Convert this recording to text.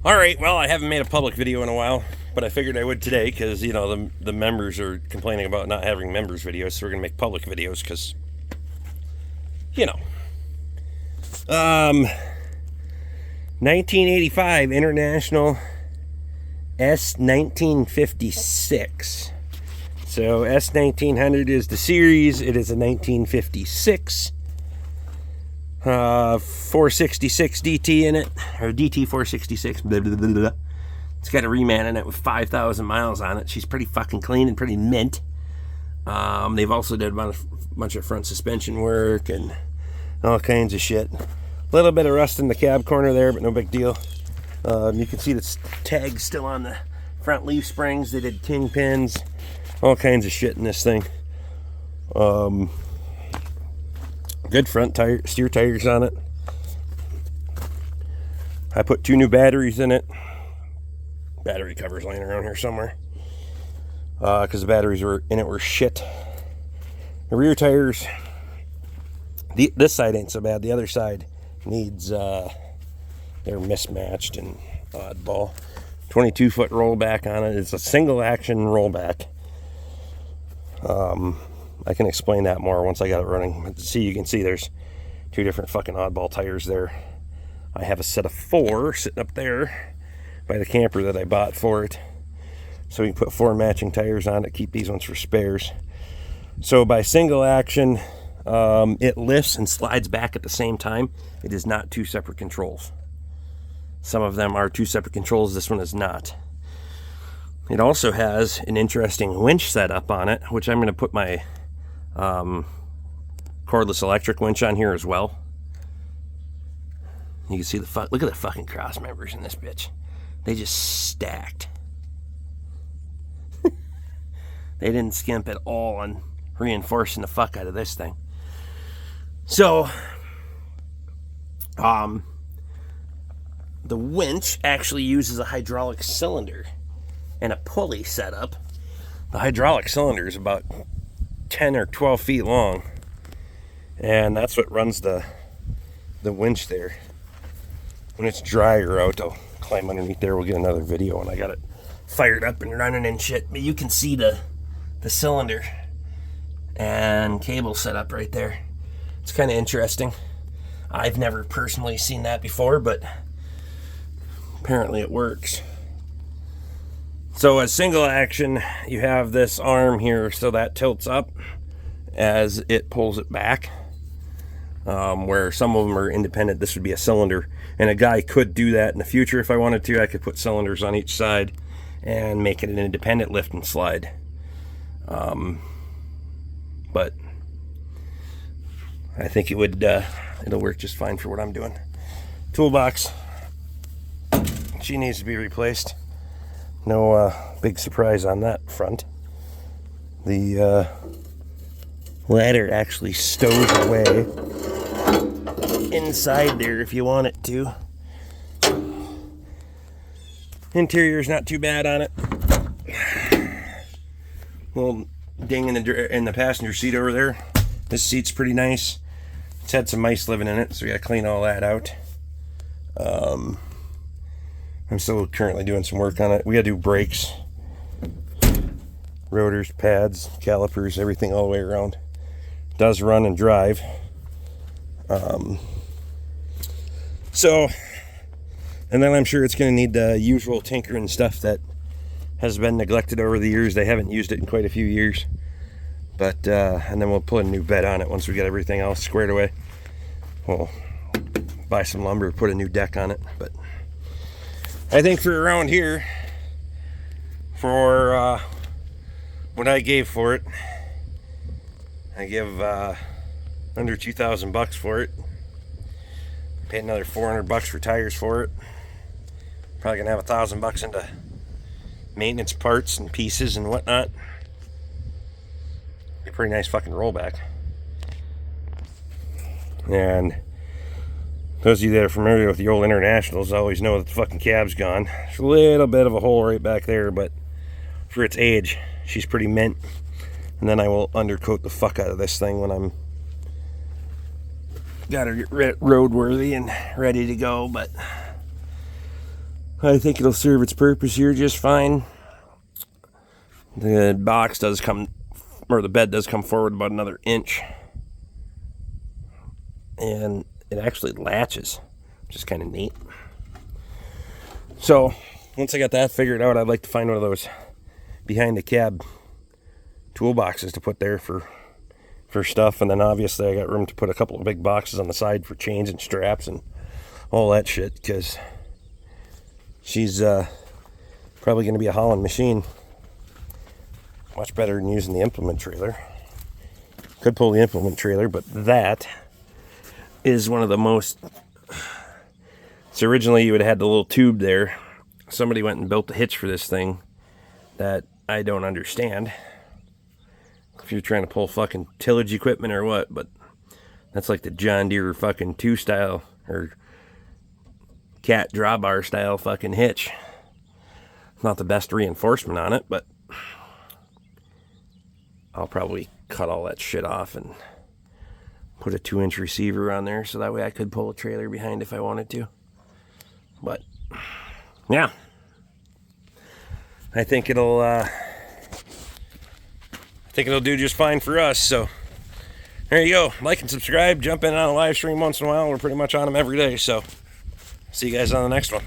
Alright, well, I haven't made a public video in a while, but I figured I would today because, you know, the members are complaining about not having members videos, so we're going to make public videos because, you know. 1985 International S1956. So S1900 is the series. It is a 1956. 466 DT in it, or DT 466. Blah, blah, blah, blah. It's got a reman in it with 5,000 miles on it. She's pretty fucking clean and pretty mint. They've also did a bunch of front suspension work and all kinds of shit. A little bit of rust in the cab corner there, but no big deal. You can see the tag still on the front leaf springs. They did kingpins, all kinds of shit in this thing. Good front tire, steer tires on it. I put 2 new batteries in it. Battery covers laying around here somewhere. Because the batteries were in it were shit. The rear tires, this side ain't so bad. The other side needs, they're mismatched and oddball. 22-foot rollback on it. It's a single action rollback. I can explain that more once I got it running. But see, you can see there's 2 different fucking oddball tires there. I have a set of 4 sitting up there by the camper that I bought for it. So we can put 4 matching tires on it, keep these ones for spares. So by single action, it lifts and slides back at the same time. It is not 2 separate controls. Some of them are 2 separate controls, this one is not. It also has an interesting winch setup on it, which I'm going to put my cordless electric winch on here as well. You can see look at the fucking cross members in this bitch. They just stacked. They didn't skimp at all on reinforcing the fuck out of this thing. So, the winch actually uses a hydraulic cylinder and a pulley setup. The hydraulic cylinder is about 10 or 12 feet long, and that's what runs the winch there. When it's drier out, I'll climb underneath there. We'll get another video when I got it fired up and running and shit. But you can see the cylinder and cable setup right there. It's kind of interesting. I've never personally seen that before, but apparently it works. So as single action, you have this arm here, so that tilts up as it pulls it back. Where some of them are independent, this would be a cylinder. And a guy could do that in the future if I wanted to. I could put cylinders on each side and make it an independent lift and slide. But I think it'll work just fine for what I'm doing. Toolbox, she needs to be replaced. No big surprise on that front. The ladder actually stows away inside there if you want it to. Interior's not too bad on it. Little ding in the passenger seat over there. This seat's pretty nice. It's had some mice living in it, so we gotta clean all that out. I'm still currently doing some work on it. We gotta do brakes, rotors, pads, calipers, everything all the way around. It does run and drive. And then I'm sure it's going to need the usual tinkering stuff that has been neglected over the years. They haven't used it in quite a few years. But, and then we'll put a new bed on it once we get everything else squared away. We'll buy some lumber, put a new deck on it. But I think for around here, for what I gave for it, I give under $2,000 for it. Paid another $400 for tires for it. Probably gonna have $1,000 into maintenance parts and pieces and whatnot. A pretty nice fucking rollback. And those of you that are familiar with the old Internationals always know that the fucking cab's gone. There's a little bit of a hole right back there, but for its age, she's pretty mint. And then I will undercoat the fuck out of this thing when I'm got her roadworthy and ready to go. But I think it'll serve its purpose here just fine. The box does come, or the bed does come forward about another inch. And it actually latches, which is kind of neat. So, once I got that figured out, I'd like to find one of those behind the cab toolboxes to put there for stuff. And then obviously I got room to put a couple of big boxes on the side for chains and straps and all that shit, because she's probably going to be a hauling machine. Much better than using the implement trailer. Could pull the implement trailer, but that is one of the most... So originally you would have had the little tube there. Somebody went and built the hitch for this thing that I don't understand. If you're trying to pull fucking tillage equipment or what, but that's like the John Deere fucking 2 style or cat drawbar style fucking hitch. Not the best reinforcement on it, but I'll probably cut all that shit off and put a 2-inch receiver on there so that way I could pull a trailer behind if I wanted to. But yeah, I think it'll do just fine for us. So there you go. Like and subscribe. Jump in on a live stream once in a while. We're pretty much on them every day. So see you guys on the next one.